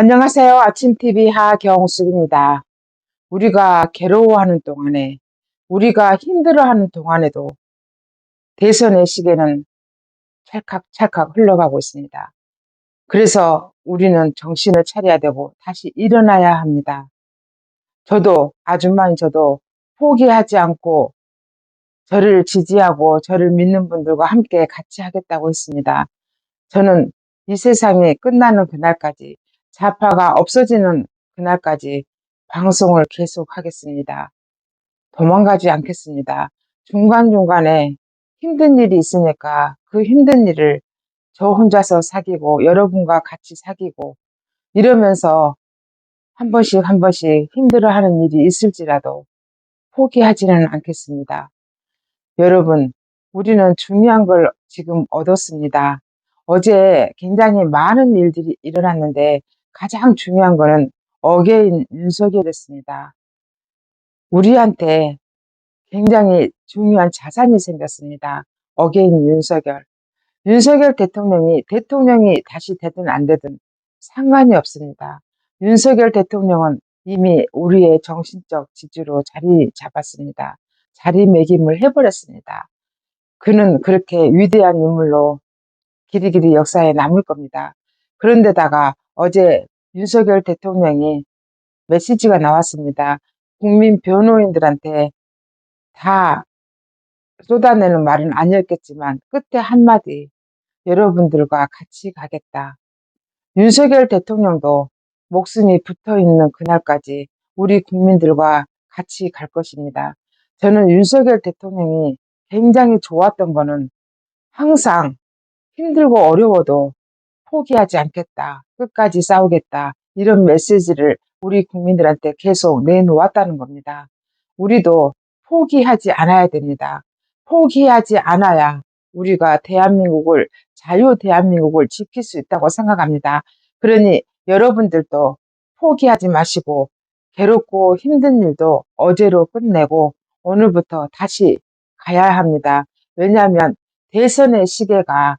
안녕하세요. 아침TV 하경숙입니다. 우리가 괴로워하는 동안에, 우리가 힘들어하는 동안에도 대선의 시계는 찰칵찰칵 흘러가고 있습니다. 그래서 우리는 정신을 차려야 되고 다시 일어나야 합니다. 저도, 아줌마인 저도 포기하지 않고 저를 지지하고 저를 믿는 분들과 함께 같이 하겠다고 했습니다. 저는 이 세상이 끝나는 그날까지, 좌파가 없어지는 그날까지 방송을 계속하겠습니다. 도망가지 않겠습니다. 중간중간에 힘든 일이 있으니까 그 힘든 일을 저 혼자서 사귀고 여러분과 같이 사귀고 이러면서 한 번씩 한 번씩 힘들어하는 일이 있을지라도 포기하지는 않겠습니다. 여러분, 우리는 중요한 걸 지금 얻었습니다. 어제 굉장히 많은 일들이 일어났는데 가장 중요한 거는 어게인 윤석열이었습니다. 우리한테 굉장히 중요한 자산이 생겼습니다. 어게인 윤석열. 윤석열 대통령이 다시 되든 안 되든 상관이 없습니다. 윤석열 대통령은 이미 우리의 정신적 지주로 자리 잡았습니다. 자리매김을 해버렸습니다. 그는 그렇게 위대한 인물로 길이길이 역사에 남을 겁니다. 그런데다가 어제 윤석열 대통령이 메시지가 나왔습니다. 국민 변호인들한테 다 쏟아내는 말은 아니었겠지만 끝에 한마디, 여러분들과 같이 가겠다. 윤석열 대통령도 목숨이 붙어있는 그날까지 우리 국민들과 같이 갈 것입니다. 저는 윤석열 대통령이 굉장히 좋았던 거는 항상 힘들고 어려워도 포기하지 않겠다, 끝까지 싸우겠다, 이런 메시지를 우리 국민들한테 계속 내놓았다는 겁니다. 우리도 포기하지 않아야 됩니다. 포기하지 않아야 우리가 자유 대한민국을 지킬 수 있다고 생각합니다. 그러니 여러분들도 포기하지 마시고 괴롭고 힘든 일도 어제로 끝내고 오늘부터 다시 가야 합니다. 왜냐하면 대선의 시계가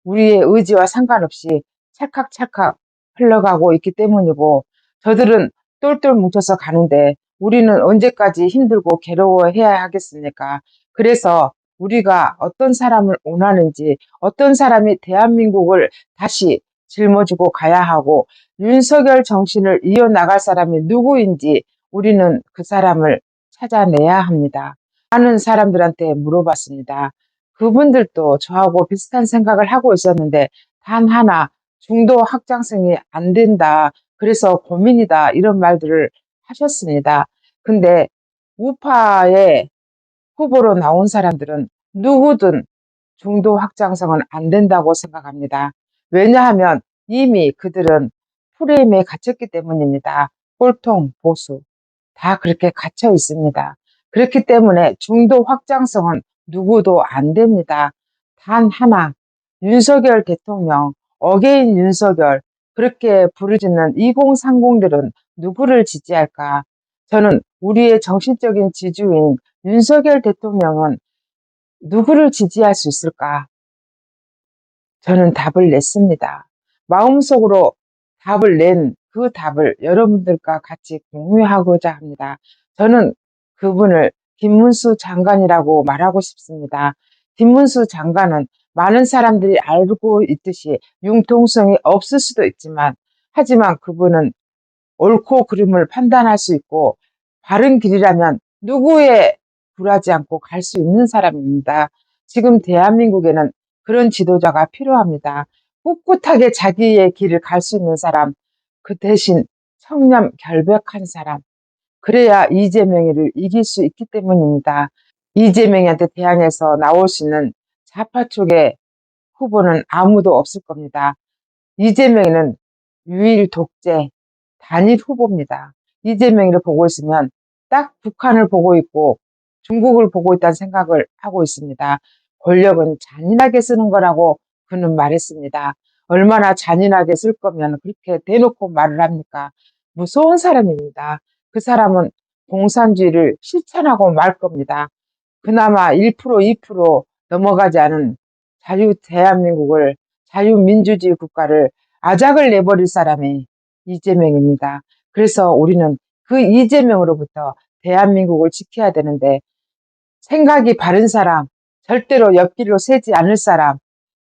우리의 의지와 상관없이 찰칵찰칵 흘러가고 있기 때문이고, 저들은 똘똘 뭉쳐서 가는데 우리는 언제까지 힘들고 괴로워해야 하겠습니까? 그래서 우리가 어떤 사람을 원하는지, 어떤 사람이 대한민국을 다시 짊어지고 가야 하고 윤석열 정신을 이어나갈 사람이 누구인지 우리는 그 사람을 찾아내야 합니다. 많은 사람들한테 물어봤습니다. 그분들도 저하고 비슷한 생각을 하고 있었는데 단 하나, 중도 확장성이 안 된다, 그래서 고민이다, 이런 말들을 하셨습니다. 근데 우파의 후보로 나온 사람들은 누구든 중도 확장성은 안 된다고 생각합니다. 왜냐하면 이미 그들은 프레임에 갇혔기 때문입니다. 꼴통, 보수 다 그렇게 갇혀 있습니다. 그렇기 때문에 중도 확장성은 누구도 안 됩니다. 단 하나, 윤석열 대통령, 어게인 윤석열, 그렇게 부르짖는 2030들은 누구를 지지할까? 저는 우리의 정신적인 지주인 윤석열 대통령은 누구를 지지할 수 있을까? 저는 답을 냈습니다. 마음속으로 답을 낸 그 답을 여러분들과 같이 공유하고자 합니다. 저는 그분을 김문수 장관이라고 말하고 싶습니다. 김문수 장관은 많은 사람들이 알고 있듯이 융통성이 없을 수도 있지만, 하지만 그분은 옳고 그름을 판단할 수 있고 바른 길이라면 누구에 굴하지 않고 갈 수 있는 사람입니다. 지금 대한민국에는 그런 지도자가 필요합니다. 꿋꿋하게 자기의 길을 갈 수 있는 사람, 그 대신 청렴 결백한 사람, 그래야 이재명이를 이길 수 있기 때문입니다. 이재명한테 대항해서 나올 수 있는 좌파 쪽의 후보는 아무도 없을 겁니다. 이재명은 유일 독재 단일 후보입니다. 이재명이를 보고 있으면 딱 북한을 보고 있고 중국을 보고 있다는 생각을 하고 있습니다. 권력은 잔인하게 쓰는 거라고 그는 말했습니다. 얼마나 잔인하게 쓸 거면 그렇게 대놓고 말을 합니까? 무서운 사람입니다. 그 사람은 공산주의를 실천하고 말 겁니다. 그나마 1%, 2% 넘어가지 않은 자유민주주의 국가를 아작을 내버릴 사람이 이재명입니다. 그래서 우리는 그 이재명으로부터 대한민국을 지켜야 되는데 생각이 바른 사람, 절대로 옆길로 새지 않을 사람,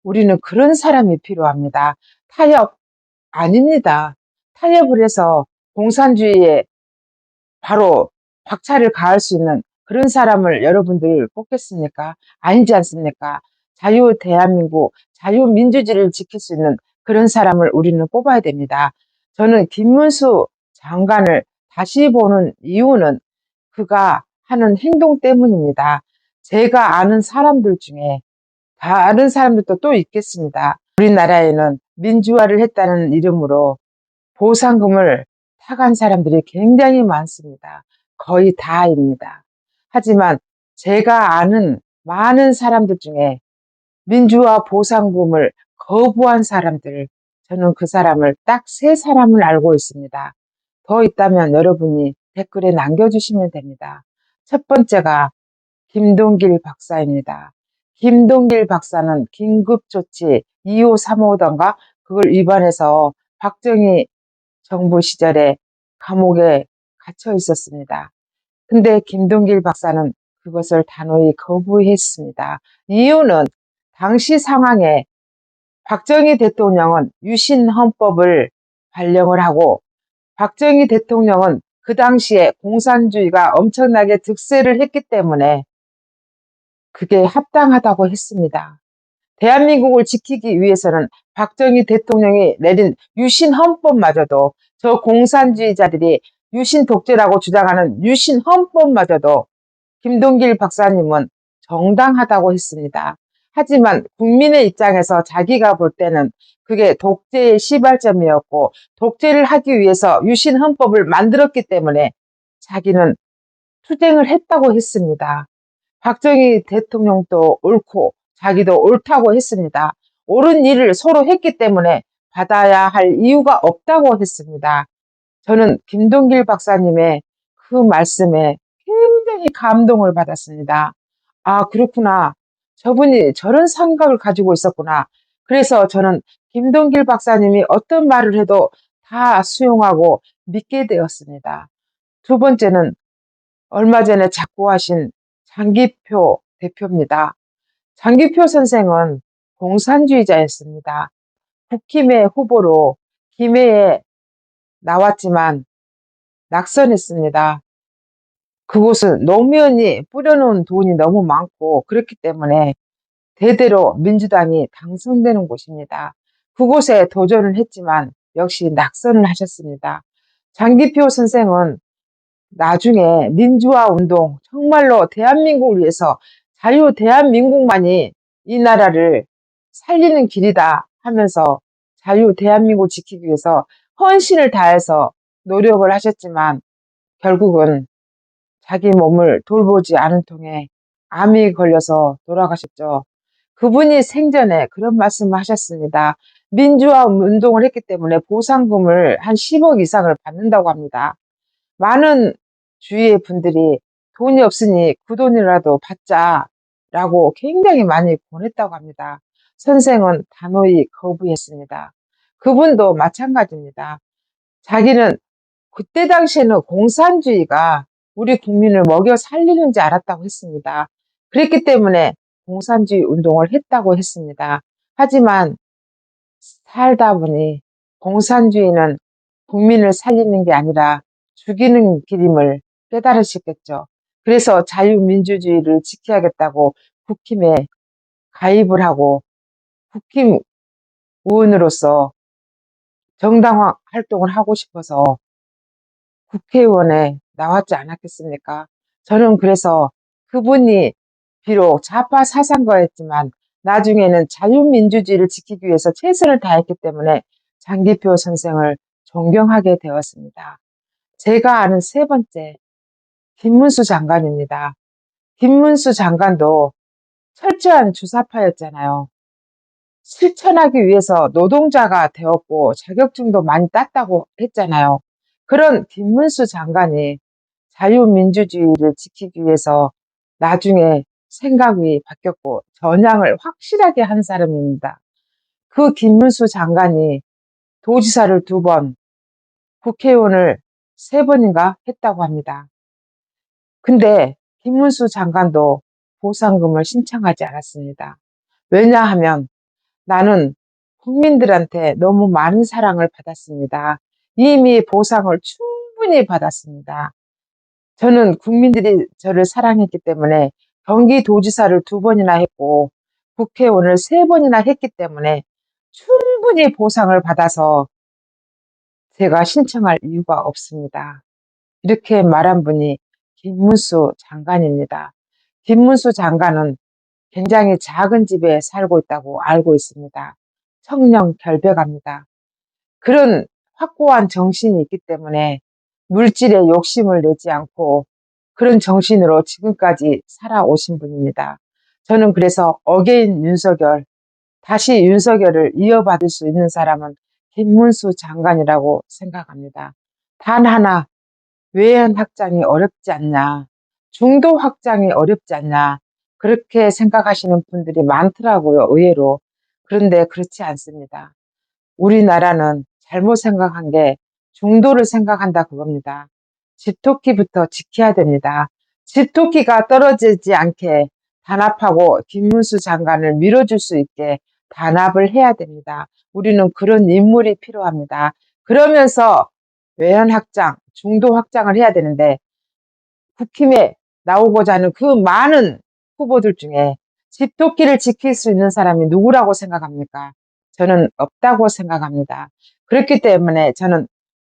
우리는 그런 사람이 필요합니다. 타협 아닙니다. 타협을 해서 공산주의에 바로 박차를 가할 수 있는 그런 사람을 여러분들 뽑겠습니까? 아니지 않습니까? 자유 대한민국, 자유민주주의를 지킬 수 있는 그런 사람을 우리는 뽑아야 됩니다. 저는 김문수 장관을 다시 보는 이유는 그가 하는 행동 때문입니다. 제가 아는 사람들 중에 다른 사람들도 또 있겠습니다. 우리나라에는 민주화를 했다는 이름으로 보상금을 타간 사람들이 굉장히 많습니다. 거의 다입니다. 하지만 제가 아는 많은 사람들 중에 민주화 보상금을 거부한 사람들, 저는 그 사람을 딱 세 사람을 알고 있습니다. 더 있다면 여러분이 댓글에 남겨주시면 됩니다. 첫 번째가 김동길 박사입니다. 김동길 박사는 긴급조치 2535던가 그걸 위반해서 박정희 정부 시절에 감옥에 갇혀 있었습니다. 근데 김동길 박사는 그것을 단호히 거부했습니다. 이유는 당시 상황에 박정희 대통령은 유신헌법을 발령을 하고 박정희 대통령은 그 당시에 공산주의가 엄청나게 득세를 했기 때문에 그게 합당하다고 했습니다. 대한민국을 지키기 위해서는 박정희 대통령이 내린 유신헌법마저도 저 공산주의자들이 유신 독재라고 주장하는 유신헌법마저도 김동길 박사님은 정당하다고 했습니다. 하지만 국민의 입장에서 자기가 볼 때는 그게 독재의 시발점이었고 독재를 하기 위해서 유신헌법을 만들었기 때문에 자기는 투쟁을 했다고 했습니다. 박정희 대통령도 옳고 자기도 옳다고 했습니다. 옳은 일을 서로 했기 때문에 받아야 할 이유가 없다고 했습니다. 저는 김동길 박사님의 그 말씀에 굉장히 감동을 받았습니다. 아, 그렇구나. 저분이 저런 생각을 가지고 있었구나. 그래서 저는 김동길 박사님이 어떤 말을 해도 다 수용하고 믿게 되었습니다. 두 번째는 얼마 전에 작고하신 장기표 대표입니다. 장기표 선생은 공산주의자였습니다. 국힘의 후보로 김해에 나왔지만 낙선했습니다. 그곳은 노무현이 뿌려놓은 돈이 너무 많고 그렇기 때문에 대대로 민주당이 당선되는 곳입니다. 그곳에 도전을 했지만 역시 낙선을 하셨습니다. 장기표 선생은 나중에 민주화 운동, 정말로 대한민국을 위해서 자유 대한민국만이 이 나라를 살리는 길이다 하면서 자유 대한민국을 지키기 위해서 헌신을 다해서 노력을 하셨지만 결국은 자기 몸을 돌보지 않은 통에 암이 걸려서 돌아가셨죠. 그분이 생전에 그런 말씀을 하셨습니다. 민주화 운동을 했기 때문에 보상금을 한 10억 이상을 받는다고 합니다. 많은 주위의 분들이 돈이 없으니 그 돈이라도 받자라고 굉장히 많이 권했다고 합니다. 선생은 단호히 거부했습니다. 그분도 마찬가지입니다. 자기는 그때 당시에는 공산주의가 우리 국민을 먹여 살리는지 알았다고 했습니다. 그랬기 때문에 공산주의 운동을 했다고 했습니다. 하지만 살다 보니 공산주의는 국민을 살리는 게 아니라 죽이는 길임을 깨달으셨겠죠. 그래서 자유민주주의를 지켜야겠다고 국힘에 가입을 하고 국힘 의원으로서 정당화 활동을 하고 싶어서 국회의원에 나왔지 않았겠습니까? 저는 그래서 그분이 비록 좌파 사상가였지만 나중에는 자유민주주의를 지키기 위해서 최선을 다했기 때문에 장기표 선생을 존경하게 되었습니다. 제가 아는 세 번째, 김문수 장관입니다. 김문수 장관도 철저한 주사파였잖아요. 실천하기 위해서 노동자가 되었고 자격증도 많이 땄다고 했잖아요. 그런 김문수 장관이 자유민주주의를 지키기 위해서 나중에 생각이 바뀌었고 전향을 확실하게 한 사람입니다. 그 김문수 장관이 도지사를 2번, 국회의원을 3번인가 했다고 합니다. 근데 김문수 장관도 보상금을 신청하지 않았습니다. 왜냐하면 나는 국민들한테 너무 많은 사랑을 받았습니다. 이미 보상을 충분히 받았습니다. 저는 국민들이 저를 사랑했기 때문에 경기도지사를 2번이나 했고 국회의원을 3번이나 했기 때문에 충분히 보상을 받아서 제가 신청할 이유가 없습니다. 이렇게 말한 분이 김문수 장관입니다. 김문수 장관은 굉장히 작은 집에 살고 있다고 알고 있습니다. 청렴 결백합니다. 그런 확고한 정신이 있기 때문에 물질에 욕심을 내지 않고 그런 정신으로 지금까지 살아오신 분입니다. 저는 그래서 어게인 윤석열, 다시 윤석열을 이어받을 수 있는 사람은 김문수 장관이라고 생각합니다. 단 하나, 외연 확장이 어렵지 않냐, 중도 확장이 어렵지 않냐, 그렇게 생각하시는 분들이 많더라고요, 의외로. 그런데 그렇지 않습니다. 우리나라는 잘못 생각한 게 중도를 생각한다 그겁니다. 집토끼부터 지켜야 됩니다. 집토끼가 떨어지지 않게 단합하고 김문수 장관을 밀어줄 수 있게 단합을 해야 됩니다. 우리는 그런 인물이 필요합니다. 그러면서 외연 확장, 중도 확장을 해야 되는데 국힘에 나오고자 하는 그 많은 후보들 중에 집토끼를 지킬 수 있는 사람이 누구라고 생각합니까? 저는 없다고 생각합니다. 그렇기 때문에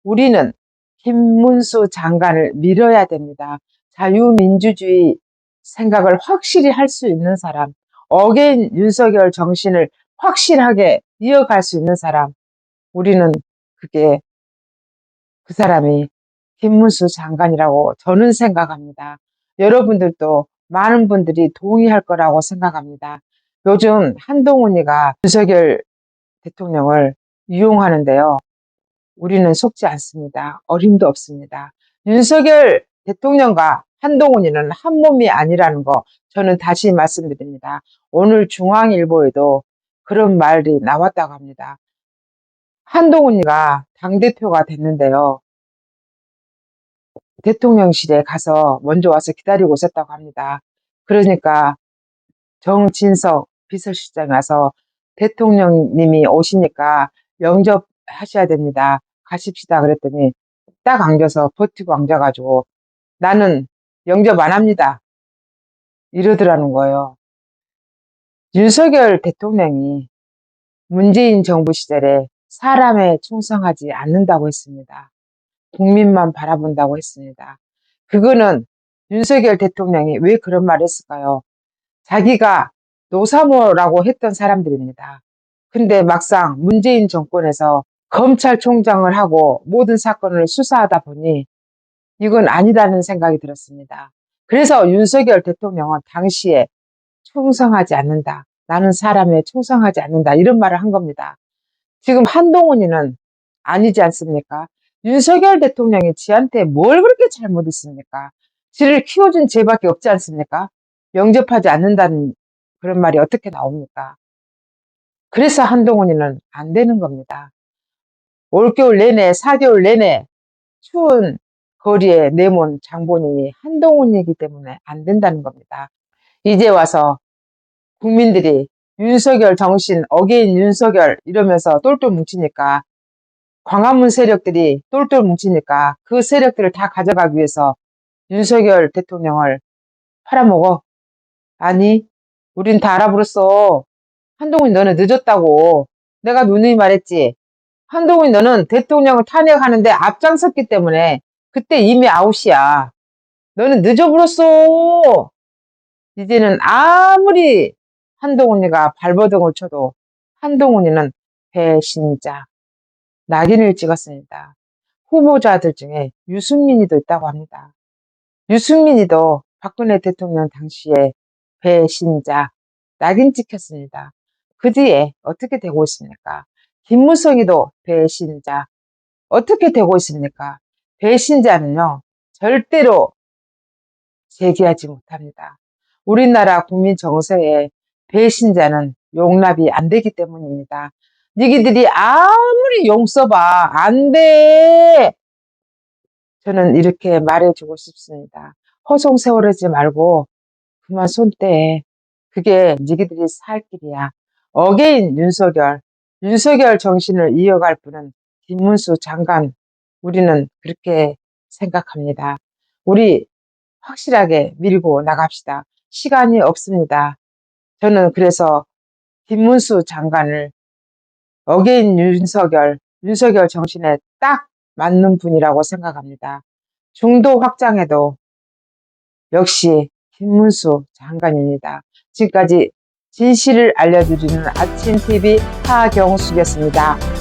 우리는 김문수 장관을 밀어야 됩니다. 자유민주주의 생각을 확실히 할 수 있는 사람, 어게인 윤석열 정신을 확실하게 이어갈 수 있는 사람, 우리는 그 사람이 김문수 장관이라고 저는 생각합니다. 여러분들도 많은 분들이 동의할 거라고 생각합니다. 요즘 한동훈이가 윤석열 대통령을 이용하는데요. 우리는 속지 않습니다. 어림도 없습니다. 윤석열 대통령과 한동훈이는 한 몸이 아니라는 거 저는 다시 말씀드립니다. 오늘 중앙일보에도 그런 말이 나왔다고 합니다. 한동훈이가 당대표가 됐는데요. 대통령실에 가서 먼저 와서 기다리고 있었다고 합니다. 그러니까 정진석 비서실장이 와서 대통령님이 오시니까 영접하셔야 됩니다. 가십시다 그랬더니 딱 안겨서 버티고 앉아가지고 나는 영접 안 합니다. 이러더라는 거예요. 윤석열 대통령이 문재인 정부 시절에 사람에 충성하지 않는다고 했습니다. 국민만 바라본다고 했습니다. 그거는 윤석열 대통령이 왜 그런 말을 했을까요? 자기가 노사모라고 했던 사람들입니다. 근데 막상 문재인 정권에서 검찰총장을 하고 모든 사건을 수사하다 보니 이건 아니라는 생각이 들었습니다. 그래서 윤석열 대통령은 당시에 충성하지 않는다. 나는 사람에 충성하지 않는다. 이런 말을 한 겁니다. 지금 한동훈이는 아니지 않습니까? 윤석열 대통령이 지한테 뭘 그렇게 잘못했습니까? 지를 키워준 죄밖에 없지 않습니까? 영접하지 않는다는 그런 말이 어떻게 나옵니까? 그래서 한동훈이는 안 되는 겁니다. 올겨울 내내 4개월 내내 추운 거리에 내몬 장본인이 한동훈이기 때문에 안 된다는 겁니다. 이제 와서 국민들이 윤석열 정신 어게인 윤석열 이러면서 똘똘 뭉치니까 광화문 세력들이 똘똘 뭉치니까 그 세력들을 다 가져가기 위해서 윤석열 대통령을 팔아먹어. 아니, 우린 다 알아버렸어. 한동훈이 너는 늦었다고. 내가 누누이 말했지. 한동훈이 너는 대통령을 탄핵하는데 앞장섰기 때문에 그때 이미 아웃이야. 너는 늦어버렸어. 이제는 아무리 한동훈이가 발버둥을 쳐도 한동훈이는 배신자. 낙인을 찍었습니다. 후보자들 중에 유승민이도 있다고 합니다. 유승민이도 박근혜 대통령 당시에 배신자, 낙인 찍혔습니다. 그 뒤에 어떻게 되고 있습니까? 김무성이도 배신자, 어떻게 되고 있습니까? 배신자는요, 절대로 재기하지 못합니다. 우리나라 국민 정서에 배신자는 용납이 안 되기 때문입니다. 니기들이 아무리 용 써봐. 안 돼. 저는 이렇게 말해주고 싶습니다. 허송세월하지 말고 그만 손 떼. 그게 니희들이 살 길이야. 어게인 윤석열. 윤석열 정신을 이어갈 분은 김문수 장관. 우리는 그렇게 생각합니다. 우리 확실하게 밀고 나갑시다. 시간이 없습니다. 저는 그래서 김문수 장관을 어게인 윤석열 정신에 딱 맞는 분이라고 생각합니다. 중도 확장에도 역시 김문수 장관입니다. 지금까지 진실을 알려드리는 아침TV 하경숙이었습니다.